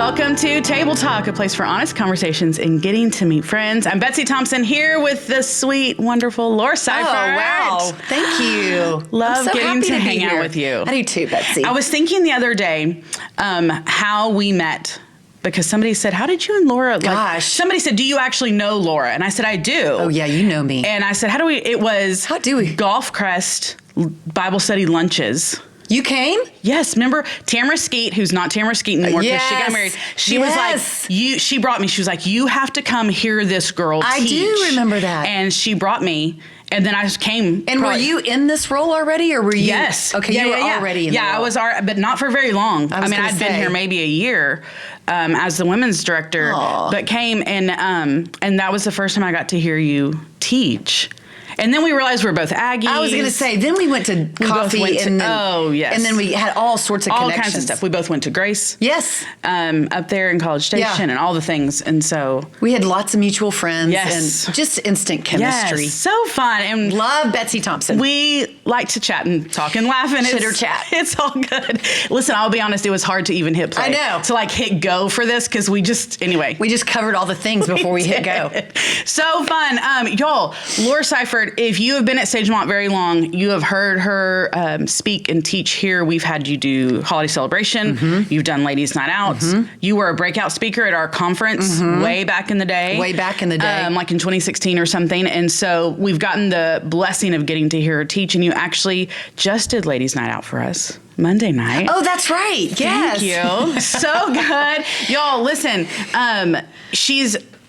Welcome to Table Talk, a place for honest conversations and getting to meet friends. I'm Betsy Thompson here with the sweet, wonderful Laura Seifert. Oh, wow. Thank you. Love so getting to hang here. out with you. I do too, Betsy. I was thinking the other day how we met. Because somebody said, how did you and Laura? Gosh. Somebody said, do you actually know Laura? And I said, I do. Oh, yeah, you know me. And I said, how do we? It was How do we? Golf Crest Bible study lunches. You came? Yes, remember Tamara Skeet, who's not Tamara Skeet anymore because she got married. She was like, she brought me, she was like, you have to come hear this girl teach. I do remember that. And she brought me, and then I just came. And were you in this role already, or were you? Yes. Okay, you were already in the role. I was, but not for very long. I mean, I'd been here maybe a year as the women's director, but came, and that was the first time I got to hear you teach. And then we realized we were both Aggies. I was going to say, then we went to coffee. And then we had all sorts of connections. All kinds of stuff. We both went to Grace. Yes. Up there in College Station and all the things. And so. We had lots of mutual friends. Yes. And just instant chemistry. Yes. So fun. And love Betsy Thompson. We like to chat and talk and laugh. And Chitter chat. It's all good. Listen, I'll be honest, it was hard to even hit play. I know. To like hit go for this because we just covered all the things before we hit go. So fun. Y'all, Laura Seifert, if you have been at Sagemont very long, you have heard her speak and teach here. We've had you do holiday celebration. Mm-hmm. You've done ladies' night outs. Mm-hmm. You were a breakout speaker at our conference way back in the day. Way back in the day. Like in 2016 or something. And so we've gotten the blessing of getting to hear her teach. And you actually just did ladies' night out for us Monday night. Oh, that's right. Yes. Thank you. So good. Y'all, listen,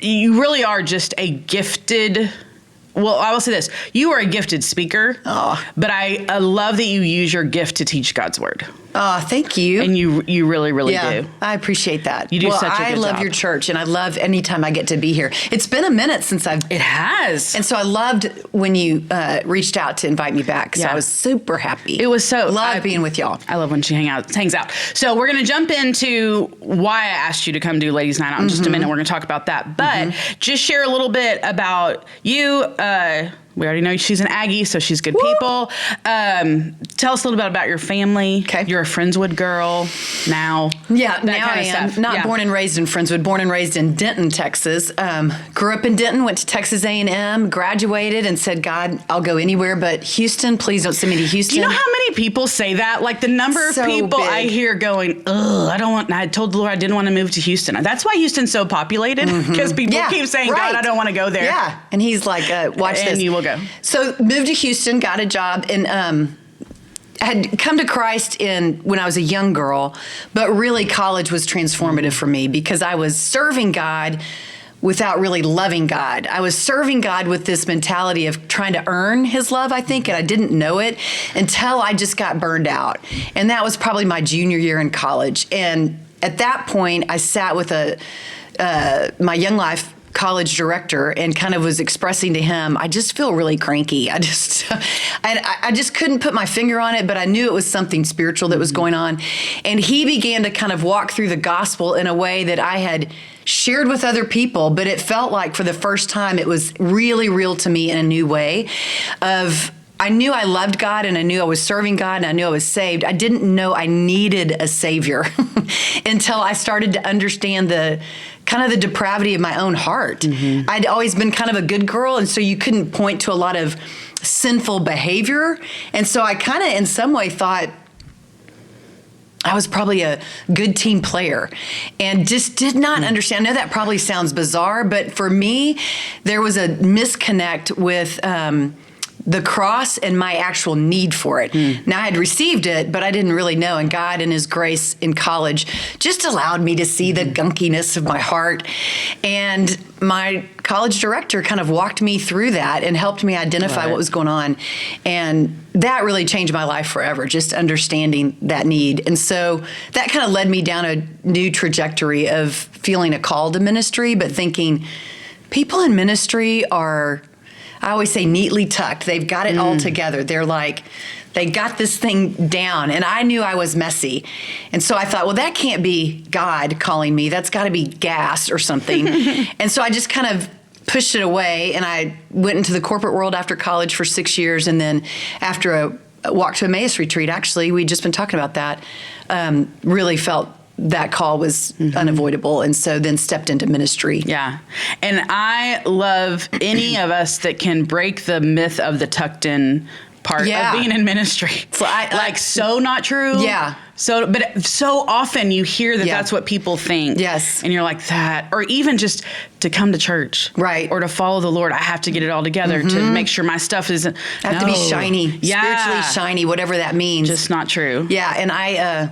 you really are just a gifted. Well, I will say this. You are a gifted speaker, but I love that you use your gift to teach God's word. Oh, thank you. And you really, really do. I appreciate that. You do such a good job. I love your church, and I love anytime I get to be here. It's been a minute since It has. And so I loved when you reached out to invite me back, so I was super happy. It was so. Love being with y'all. I love when she hangs out. So we're going to jump into why I asked you to come do Ladies' Night Out in just a minute. We're going to talk about that. But just share a little bit about you. We already know she's an Aggie, so she's good people. Tell us a little bit about your family. Okay. You're a Friendswood girl now. Yeah, now I am. Not born and raised in Friendswood, born and raised in Denton, Texas. Grew up in Denton, went to Texas A&M, graduated and said, God, I'll go anywhere but Houston. Please don't send me to Houston. Do you know how many people say that? Like the number of people I hear going, I told the Lord I didn't want to move to Houston. That's why Houston's so populated, because people keep saying, God, I don't want to go there. Yeah, and he's like, watch this. And you will go. So moved to Houston, got a job, and had come to Christ when I was a young girl, but really college was transformative for me because I was serving God without really loving God. I was serving God with this mentality of trying to earn his love, I think, and I didn't know it until I just got burned out. And that was probably my junior year in college. And at that point, I sat with my Young Life college director and kind of was expressing to him, I just feel really cranky. I just couldn't put my finger on it, but I knew it was something spiritual that was going on. And he began to kind of walk through the gospel in a way that I had shared with other people, but it felt like for the first time it was really real to me in a new way I knew I loved God and I knew I was serving God and I knew I was saved. I didn't know I needed a savior until I started to understand the depravity of my own heart. Mm-hmm. I'd always been kind of a good girl, and so you couldn't point to a lot of sinful behavior. And so I kind of in some way thought I was probably a good team player and just did not understand. I know that probably sounds bizarre, but for me, there was a misconnect with the cross and my actual need for it. Now I had received it, but I didn't really know. And God in his grace in college just allowed me to see the gunkiness of my heart. And my college director kind of walked me through that and helped me identify what was going on. And that really changed my life forever, just understanding that need. And so that kind of led me down a new trajectory of feeling a call to ministry, but thinking people in ministry are, I always say, neatly tucked. They've got it all together. They're like, they got this thing down. And I knew I was messy. And so I thought, well, that can't be God calling me. That's got to be gas or something. And so I just kind of pushed it away. And I went into the corporate world after college for 6 years. And then after a walk to Emmaus retreat, actually, we'd just been talking about that, really felt that call was unavoidable, and so then stepped into ministry. Yeah. And I love any of us that can break the myth of the tucked in part of being in ministry. So so not true. Yeah. But so often you hear that Yeah. that's what people think. Yes. And you're like that. Or even just to come to church. Right. Or to follow the Lord. I have to get it all together to make sure my stuff isn't. I have to be shiny, Yeah. spiritually shiny, whatever that means. Just not true. Yeah, and I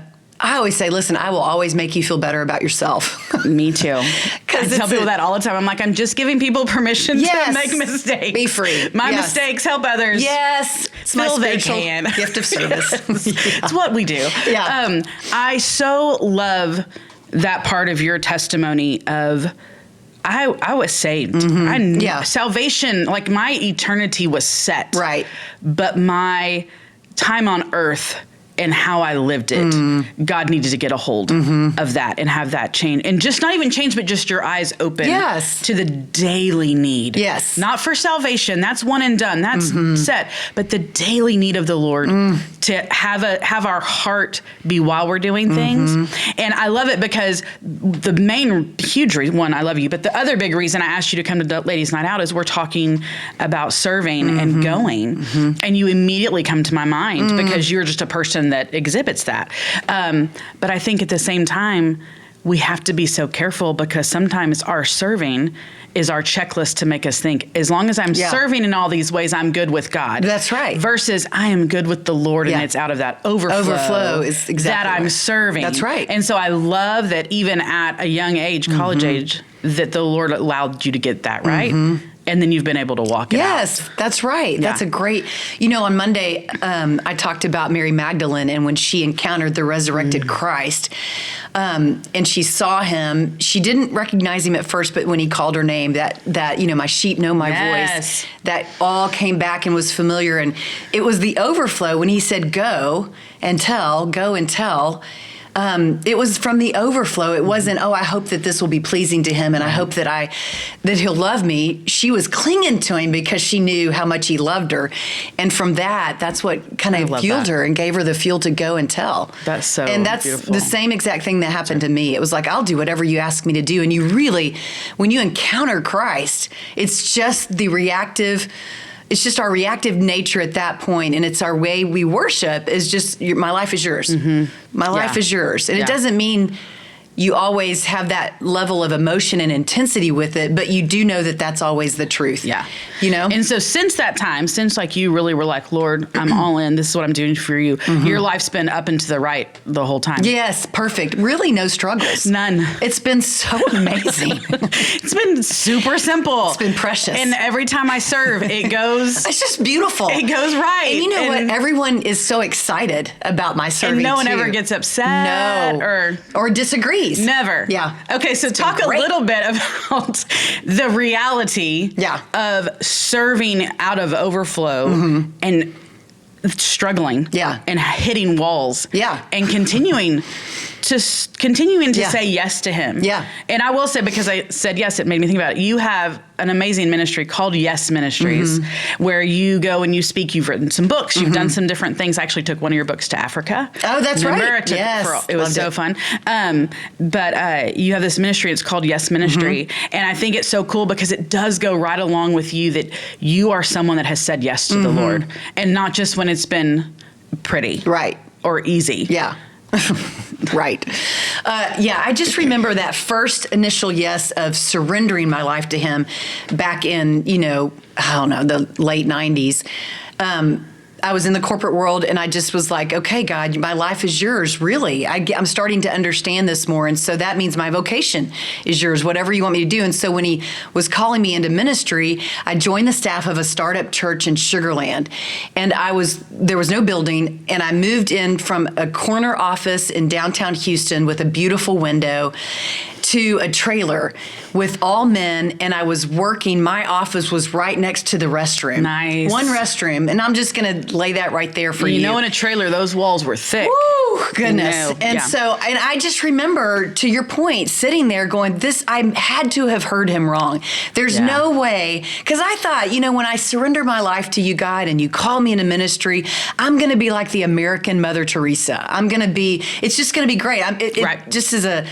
always say, listen, I will always make you feel better about yourself. Me too. I 'Cause tell people that all the time. I'm like, I'm just giving people permission to make mistakes. Be free. My Yes. mistakes help others. Yes. It's my Feel they spiritual can. gift of service. It's what we do. Yeah. I so love that part of your testimony of I was saved. Yeah. Salvation, like my eternity was set. Right. But my time on earth and how I lived it, God needed to get a hold of that and have that change. And just not even change, but just your eyes open Yes. to the daily need. Yes. Not for salvation. That's one and done. That's set. But the daily need of the Lord to have our heart be while we're doing things. And I love it because the main huge reason, one, I love you, but the other big reason I asked you to come to the Ladies Night Out is we're talking about serving and going. And you immediately come to my mind because you're just a person that exhibits that. But I think at the same time, we have to be so careful because sometimes our serving is our checklist to make us think, as long as I'm serving in all these ways, I'm good with God. That's right. Versus I am good with the Lord, and it's out of that overflow is exactly that I'm right. serving. That's right. And so I love that even at a young age, college age, that the Lord allowed you to get that right. And then you've been able to walk it out. Yes, that's right. That's a great, on Monday, I talked about Mary Magdalene and when she encountered the resurrected Christ, and she saw him, she didn't recognize him at first, but when he called her name, that my sheep know my voice, that all came back and was familiar. And it was the overflow when he said, go and tell. It was from the overflow. It wasn't, I hope that this will be pleasing to him and I hope that he'll love me. She was clinging to him because she knew how much he loved her. And from that's what kind of fueled her and gave her the fuel to go and tell. That's so And that's beautiful. the same exact thing that happened to me. It was like, I'll do whatever you ask me to do. And you really, when you encounter Christ, it's just it's just our reactive nature at that point, and it's our way we worship is just, my life is yours. My life is yours. And it doesn't mean you always have that level of emotion and intensity with it, but you do know that that's always the truth. Yeah. And so since that time, since you really were like, Lord, I'm all in, this is what I'm doing for you, your life's been up and to the right the whole time. Yes, perfect. Really no struggles. None. It's been so amazing. It's been super simple. It's been precious. And every time I serve, it goes... It's just beautiful. It goes right. And you know what? Everyone is so excited about my serving, and no one too. ever gets upset. No. Or disagrees. Never. Yeah. Okay, so talk a little bit about the reality of serving out of overflow and struggling and hitting walls and continuing to say yes to him. Yeah. And I will say, because I said yes, it made me think about it. You have an amazing ministry called Yes Ministries, where you go and you speak. You've written some books. You've done some different things. I actually took one of your books to Africa. Oh, that's right. I took it was so fun. But you have this ministry. It's called Yes Ministry. And I think it's so cool because it does go right along with you that you are someone that has said yes to the Lord, and not just when it's been pretty. Right. Or easy. Yeah. Right. I just remember that first initial yes of surrendering my life to him back in, the late 90s. I was in the corporate world and I just was like, okay, God, my life is yours, really. I'm starting to understand this more. And so that means my vocation is yours, whatever you want me to do. And so when he was calling me into ministry, I joined the staff of a startup church in Sugar Land. And there was no building. And I moved in from a corner office in downtown Houston with a beautiful window. to a trailer with all men, and I was working. My office was right next to the restroom. Nice. One restroom. And I'm just going to lay that right there for you. You know, in a trailer, those walls were thick. Woo, goodness. No, and and I just remember, to your point, sitting there going, I had to have heard him wrong. There's no way. Because I thought, when I surrender my life to you, God, and you call me into ministry, I'm going to be like the American Mother Teresa. It's just going to be great. It just is a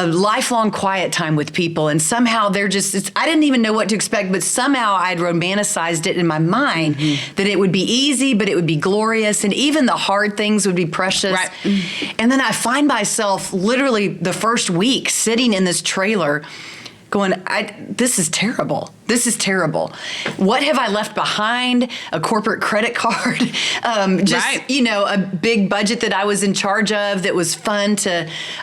lifelong quiet time with people. And somehow I didn't even know what to expect, but somehow I'd romanticized it in my mind that it would be easy, but it would be glorious. And even the hard things would be precious. Right. And then I find myself literally the first week sitting in this trailer going, this is terrible. This is terrible. What have I left behind? A corporate credit card, a big budget that I was in charge of that was fun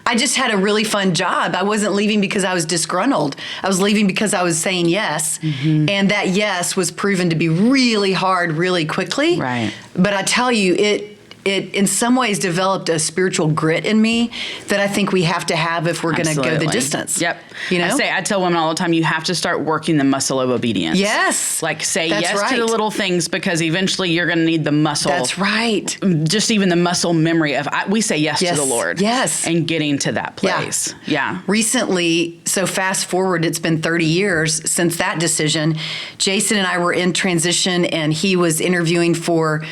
I just had a really fun job. I wasn't leaving because I was disgruntled. I was leaving because I was saying yes. And that yes was proven to be really hard really quickly. Right. But I tell you, it in some ways developed a spiritual grit in me that I think we have to have if we're going to go the distance. Yep. I tell women all the time, you have to start working the muscle of obedience. Yes. Like say yes to the little things, because eventually you're going to need the muscle. That's right. Just even the muscle memory of, we say yes to the Lord. Yes. And getting to that place. Yeah. Recently, so fast forward, it's been 30 years since that decision. Jason and I were in transition, and he was interviewing for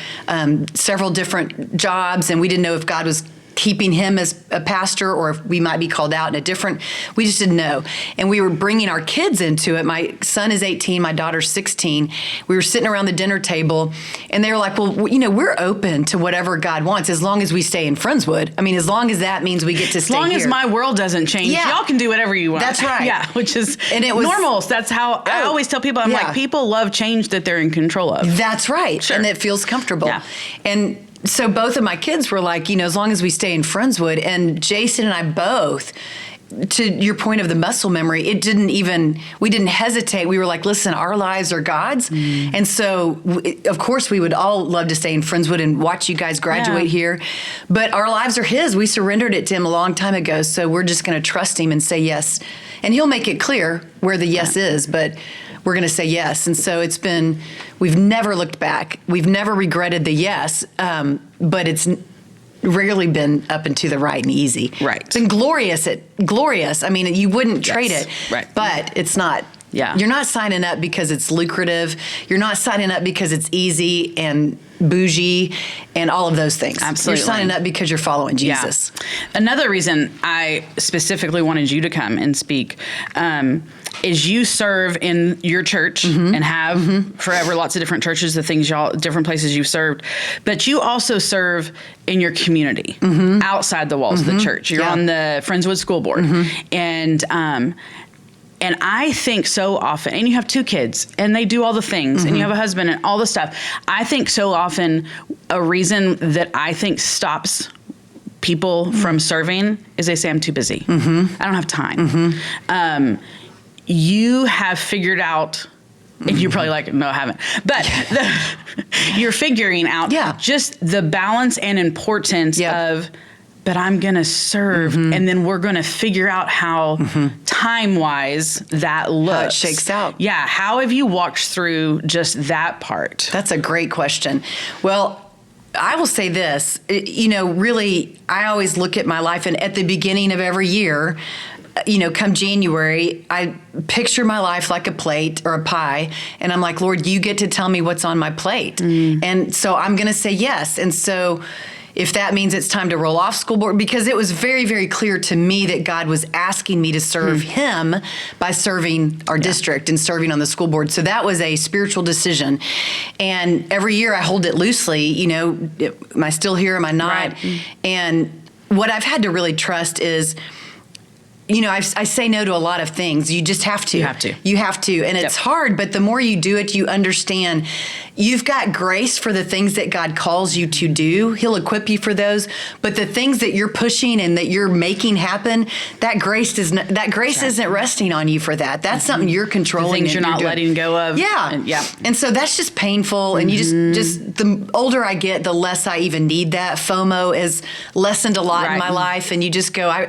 several different jobs, and we didn't know if God was keeping him as a pastor or if we might be called out in a different, we just didn't know. And we were bringing our kids into it. My son is 18, my daughter's 16. We were sitting around the dinner table, and they were like, well, we're open to whatever God wants as long as we stay in Friendswood. I mean, as long as that means we get to stay here. As long as my world doesn't change, y'all can do whatever you want. That's right. Yeah, which is normal. That's how I always tell people, I'm like, people love change that they're in control of. That's right. Sure. And it feels comfortable. Yeah. And so both of my kids were like, as long as we stay in Friendswood. And Jason and I both, to your point of the muscle memory, we didn't hesitate. We were like, listen, our lives are God's. And so, of course, we would all love to stay in Friendswood and watch you guys graduate here. But our lives are His. We surrendered it to Him a long time ago. So we're just going to trust Him and say yes. And He'll make it clear where the yes is, but we're going to say yes. And so we've never looked back. We've never regretted the yes, but it's rarely been up and to the right and easy. Right. It's been glorious. I mean, you wouldn't trade it, but it's not. Yeah. You're not signing up because it's lucrative. You're not signing up because it's easy and bougie and all of those things. Absolutely. You're signing up because you're following Jesus. Yeah. Another reason I specifically wanted you to come and speak is you serve in your church and have forever lots of different churches, different places you've served, but you also serve in your community outside the walls of the church. You're on the Friendswood School Board. And I think so often, and you have 2 kids, and they do all the things, and you have a husband and all the stuff. I think so often a reason that I think stops people from serving is they say, I'm too busy. I don't have time. You have figured out, and you're probably like, no, I haven't. But you're figuring out just the balance and importance of, but I'm going to serve, and then we're going to figure out how time-wise that looks. How it shakes out. Yeah. How have you walked through just that part? That's a great question. Well, I will say this, really, I always look at my life, and at the beginning of every year, come January, I picture my life like a plate or a pie, and I'm like, Lord, you get to tell me what's on my plate. And so I'm going to say yes. And so if that means it's time to roll off school board, because it was very, very clear to me that God was asking me to serve Him by serving our district and serving on the school board. So that was a spiritual decision. And every year I hold it loosely, am I still here? Am I not? Right. And what I've had to really trust is, I say no to a lot of things. You just have to. You have to. You have to. And it's hard, but the more you do it, you understand you've got grace for the things that God calls you to do. He'll equip you for those. But the things that you're pushing and that you're making happen, that grace isn't resting on you for that. That's something you're controlling. The things you're not letting go of. Yeah. And so that's just painful. And you just the older I get, the less I even need that. FOMO has lessened a lot in my life. And you just go,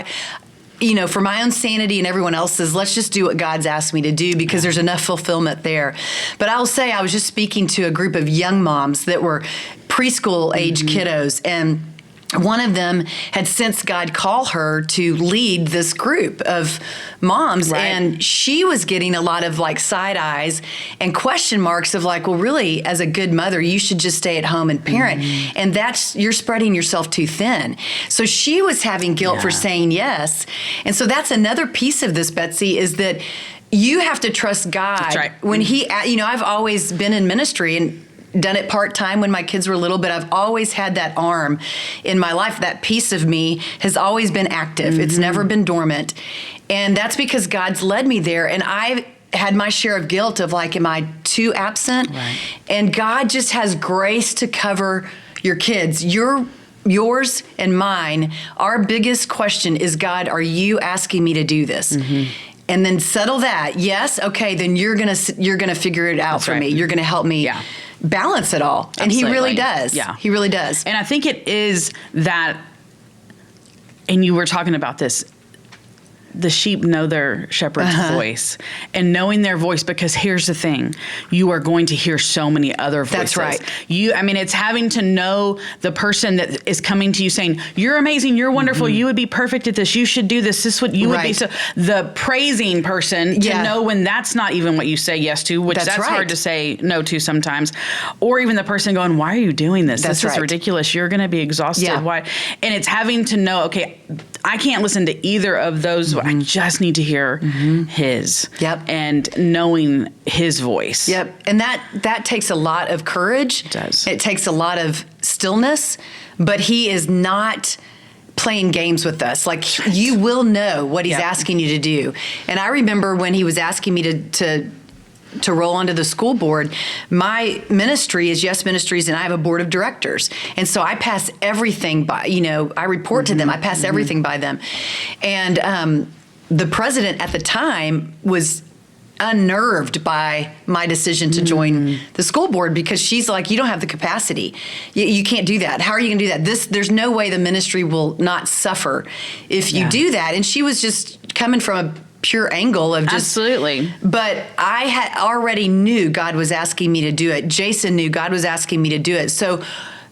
for my own sanity and everyone else's, let's just do what God's asked me to do because there's enough fulfillment there. But I'll say I was just speaking to a group of young moms that were preschool age kiddos, and one of them had sensed God call her to lead this group of moms. Right. And she was getting a lot of like side eyes and question marks of like, well, really, as a good mother, you should just stay at home and parent. And you're spreading yourself too thin. So she was having guilt for saying yes. And so that's another piece of this, Betsy, is that you have to trust God. That's right. When I've always been in ministry and done it part-time when my kids were little, but I've always had that arm in my life. That piece of me has always been active. It's never been dormant. And that's because God's led me there. And I had my share of guilt of like, am I too absent? Right. And God just has grace to cover your kids. Yours and mine. Our biggest question is, God, are you asking me to do this? And then settle that. Yes. Okay. Then you're gonna figure it out for me. You're gonna help me balance it all. And He really does. Yeah. He really does. And I think it is that, and you were talking about this, the sheep know their shepherd's voice, and knowing their voice, because here's the thing, you are going to hear so many other voices. That's right. It's having to know the person that is coming to you saying, you're amazing, you're wonderful, you would be perfect at this, you should do this is what you would be. So the praising person to know when that's not even what you say yes to, which that's hard to say no to sometimes, or even the person going, why are you doing this? This is ridiculous. You're going to be exhausted. Why? And it's having to know, okay, I can't listen to either of those. I just need to hear His. And knowing His voice. And that takes a lot of courage. It does. It takes a lot of stillness, but He is not playing games with us. Like, you will know what He's asking you to do. And I remember when He was asking me to roll onto the school board, my ministry is Yes Ministries, and I have a board of directors. And so I pass everything by, I report to them, I pass everything by them. And the president at the time was unnerved by my decision to join the school board, because she's like, you don't have the capacity. You can't do that. How are you going to do that? There's no way the ministry will not suffer if you do that. And she was just coming from a pure angle of just absolutely. But I had already knew God was asking me to do it. Jason knew God was asking me to do it. So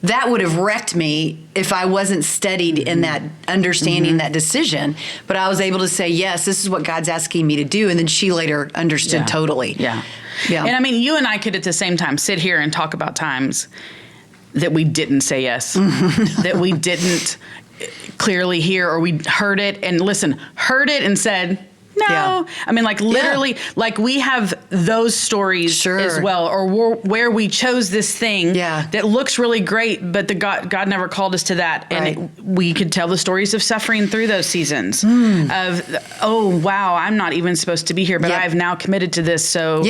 that would have wrecked me if I wasn't steadied in that understanding that decision. But I was able to say, yes, this is what God's asking me to do. And then she later understood totally. And you and I could at the same time sit here and talk about times that we didn't say yes, that we didn't clearly hear, or we heard it and said, no. Literally, like we have those stories as well, or where we chose this thing that looks really great, but God never called us to that. And we could tell the stories of suffering through those seasons of, oh, wow, I'm not even supposed to be here, but I've now committed to this. So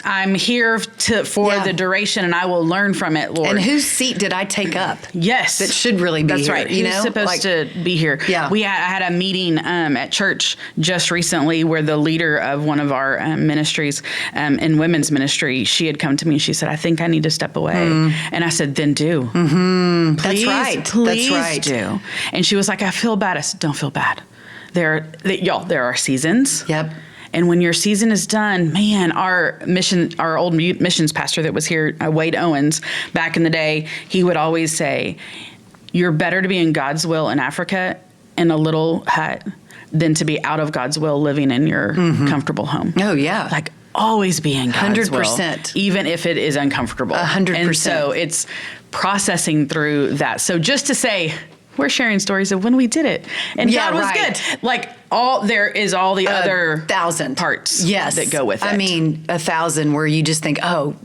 I'm here for the duration, and I will learn from it, Lord. And whose seat did I take up? Yes. That should really be That's here. right. Who's supposed to be here? Yeah. I had a meeting at church just recently where the leader of one of our ministries in women's ministry, she had come to me and she said, I think I need to step away. And I said, then do. Please, please do. And she was like, I feel bad. I said, don't feel bad. There are seasons. And when your season is done, man, our old missions pastor that was here, Wade Owens, back in the day, he would always say, you're better to be in God's will in Africa in a little hut than to be out of God's will living in your comfortable home. Oh, yeah. Like, always be in God's 100%. will, even if it is uncomfortable. 100%. And so it's processing through that. So just to say, we're sharing stories of when we did it, and God was good. Like, there is all the other 1,000 parts that go with it. I mean, 1,000 where you just think, oh,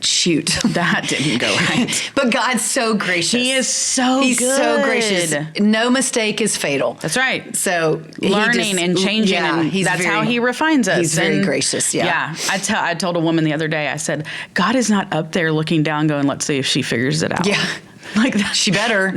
shoot. That didn't go right. But God's so gracious. He is so He's good. so gracious. No mistake is fatal. That's right. So learning and changing, and that's how He refines us. He's very gracious. I told a woman the other day, I said, God is not up there looking down going, let's see if she figures it out. Like that, she better.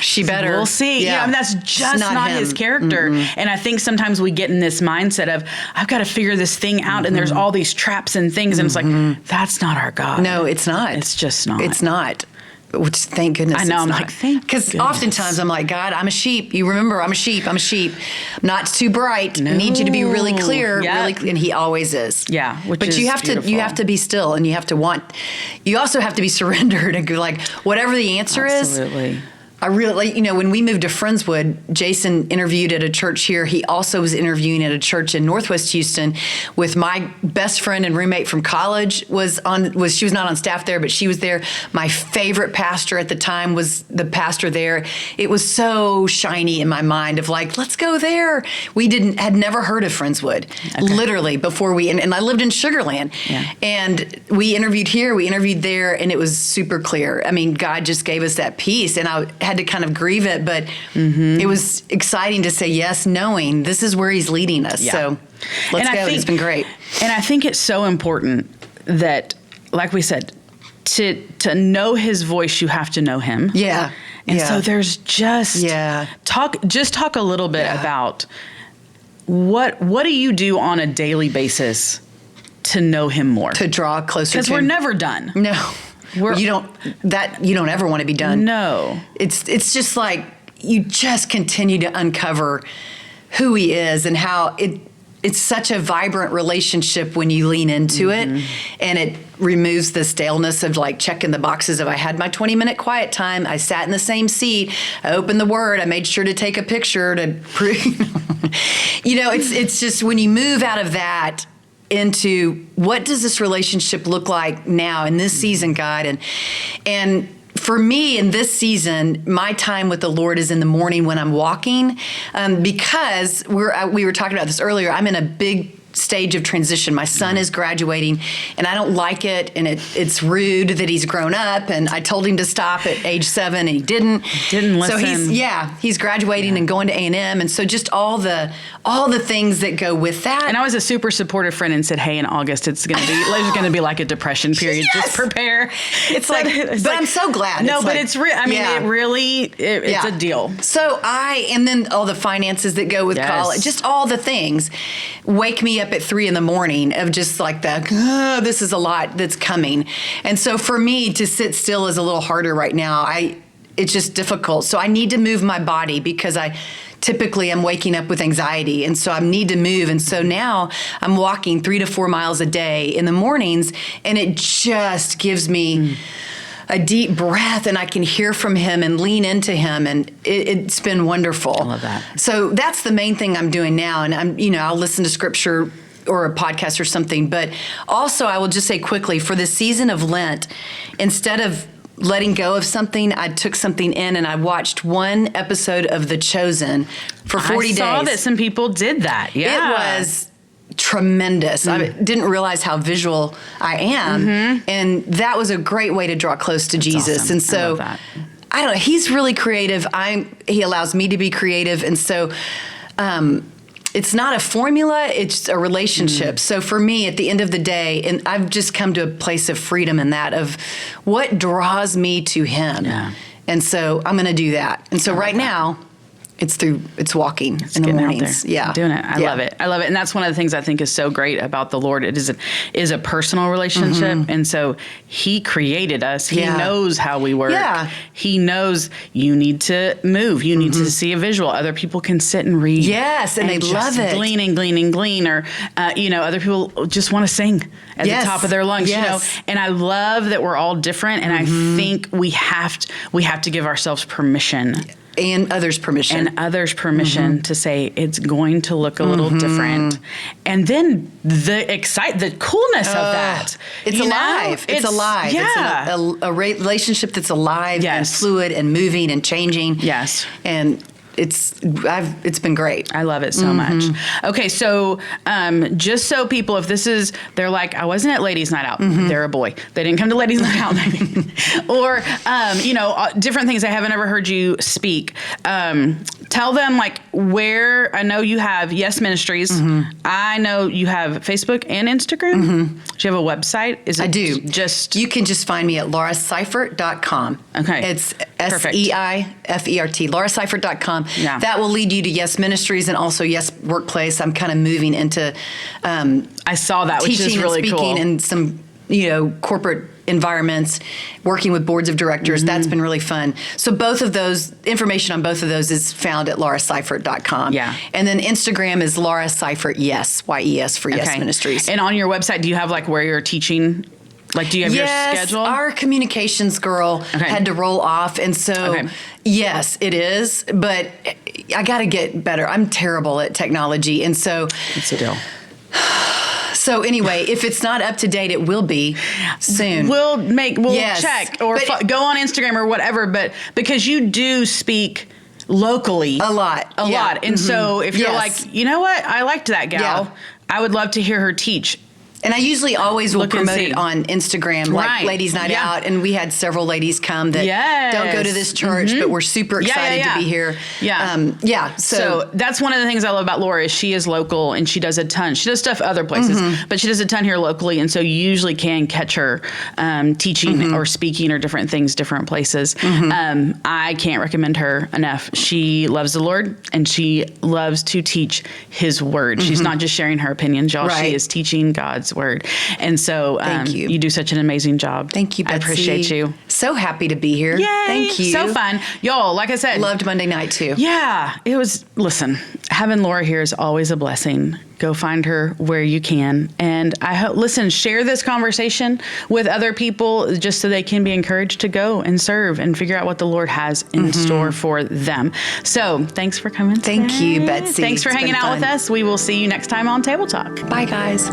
She better. We'll see. Yeah, that's just not His character. And I think sometimes we get in this mindset of, I've got to figure this thing out, and there's all these traps and things, and it's like, that's not our God. No, it's not. It's just not. It's not. which thank goodness. I know. I'm not. like, thank Because goodness. oftentimes I'm like, God, I'm a sheep. You remember, I'm a sheep. I'm a sheep. I'm not too bright. I need you to be really clear. Yep. And He always is. Yeah, but you have to be still, and you also have to be surrendered and go like, whatever the answer is. Absolutely. I really, when we moved to Friendswood, Jason interviewed at a church here. He also was interviewing at a church in Northwest Houston with my best friend and roommate from college she was not on staff there, but she was there. My favorite pastor at the time was the pastor there. It was so shiny in my mind of like, let's go there. We had never heard of Friendswood, literally before and I lived in Sugar Land. Yeah. And we interviewed here, we interviewed there, and it was super clear. I mean, God just gave us that peace, and I had to kind of grieve it, but it was exciting to say yes, knowing this is where He's leading us. Yeah. So let's go. It's been great. And I think it's so important that, like we said, to know His voice, you have to know Him. Yeah. And so there's just talk a little bit about what do you do on a daily basis to know Him more, to draw closer to Him. Because we're never done. No. You don't ever want to be done. No. It's just like you just continue to uncover who He is and how it's such a vibrant relationship when you lean into it, and it removes the staleness of like checking the boxes of I had my 20-minute quiet time, I sat in the same seat, I opened the Word, I made sure to take a picture to prove. It's just when you move out of that into what does this relationship look like now in this season, God? And for me in this season, my time with the Lord is in the morning when I'm walking, because we were talking about this earlier. I'm in a big stage of transition. My son is graduating, and I don't like it, and it's rude that he's grown up, and I told him to stop at age 7, and he didn't listen. So he's graduating and going to A&M, and so just all the things that go with that. And I was a super supportive friend and said, hey, in August there's going to be like a depression period. Yes. Just prepare. I'm so glad. No, but it's real. I mean, it really, it's a deal. So and then all the finances that go with college, just all the things wake me up at 3 a.m. of just like this is a lot that's coming. And so for me to sit still is a little harder right now. It's just difficult. So I need to move my body because I typically am waking up with anxiety. And so I need to move. And so now I'm walking 3 to 4 miles a day in the mornings, and it just gives me a deep breath, and I can hear from Him and lean into Him, and it's been wonderful. I love that. So that's the main thing I'm doing now, and I'll listen to scripture or a podcast or something, but also I will just say quickly, for the season of Lent, instead of letting go of something, I took something in and I watched one episode of The Chosen for 40 days. I saw that some people did that. Yeah. It was tremendous. I didn't realize how visual I am, and that was a great way to draw close to Jesus. Awesome. And so I love that. I don't know, He's really creative. He allows me to be creative, and so it's not a formula, it's a relationship. So for me, at the end of the day, and I've just come to a place of freedom in that, of what draws me to Him. Yeah. And so I'm going to do that. And so right now, it's walking in the mornings. Yeah. Doing it. I love it. I love it. And that's one of the things I think is so great about the Lord. It is a personal relationship. And so He created us. He knows how we work. Yeah. He knows you need to move. You need to see a visual. Other people can sit and read. Yes. And they love it. Glean and glean and glean. Or, other people just want to sing at the top of their lungs, And I love that we're all different. And I think we have to give ourselves permission. And others' permission. To say it's going to look a little different. And then the coolness of that. It's alive. It's alive. Yeah. It's a relationship that's alive and fluid and moving and changing. Yes. And it's been great. I love it so much. Okay, so just so people, if they're like, I wasn't at Ladies Night Out. They're a boy. They didn't come to Ladies Night Out. Or, different things. I haven't ever heard you speak. Tell them like where, I know you have Yes Ministries. I know you have Facebook and Instagram. Do you have a website? I do. You can just find me at lauraseifert.com. Okay. It's Seifert, lauraseifert.com. Yeah. That will lead you to Yes Ministries and also Yes Workplace. I'm kind of moving into I saw that, which is really teaching and speaking cool. and some corporate environments, working with boards of directors. That's been really fun. So both of those, information on both of those is found at lauraseifert.com. Yeah. And then Instagram is Laura Seifert, yes, Y-E-S for Yes Ministries. And on your website, do you have like where you're teaching? Like, do you have your schedule? Our communications girl had to roll off. And so, yes, it is. But I got to get better. I'm terrible at technology. And so, what's the deal? So anyway, if it's not up to date, it will be soon. We'll check or go on Instagram or whatever. But because you do speak locally a lot. And so if you're like, you know what, I liked that gal. I would love to hear her teach. And I usually always will promote it on Instagram, like Ladies Night Out. And we had several ladies come that don't go to this church, but we're super excited to be here. So that's one of the things I love about Laura is she is local and she does a ton. She does stuff other places, but she does a ton here locally. And so you usually can catch her teaching or speaking or different things, different places. I can't recommend her enough. She loves the Lord and she loves to teach His word. She's not just sharing her opinions, y'all. She is teaching God's word. And so you do such an amazing job. Thank you, Betsy. I appreciate you. So happy to be here. Yay. Thank you. So fun. Y'all, like I said. Loved Monday night too. Yeah. It was, listen, having Laura here is always a blessing. Go find her where you can. And I hope, listen, share this conversation with other people just so they can be encouraged to go and serve and figure out what the Lord has in store for them. So thanks for coming today. Thank you, Betsy. Thanks for hanging out with us. We will see you next time on Table Talk. Bye, guys.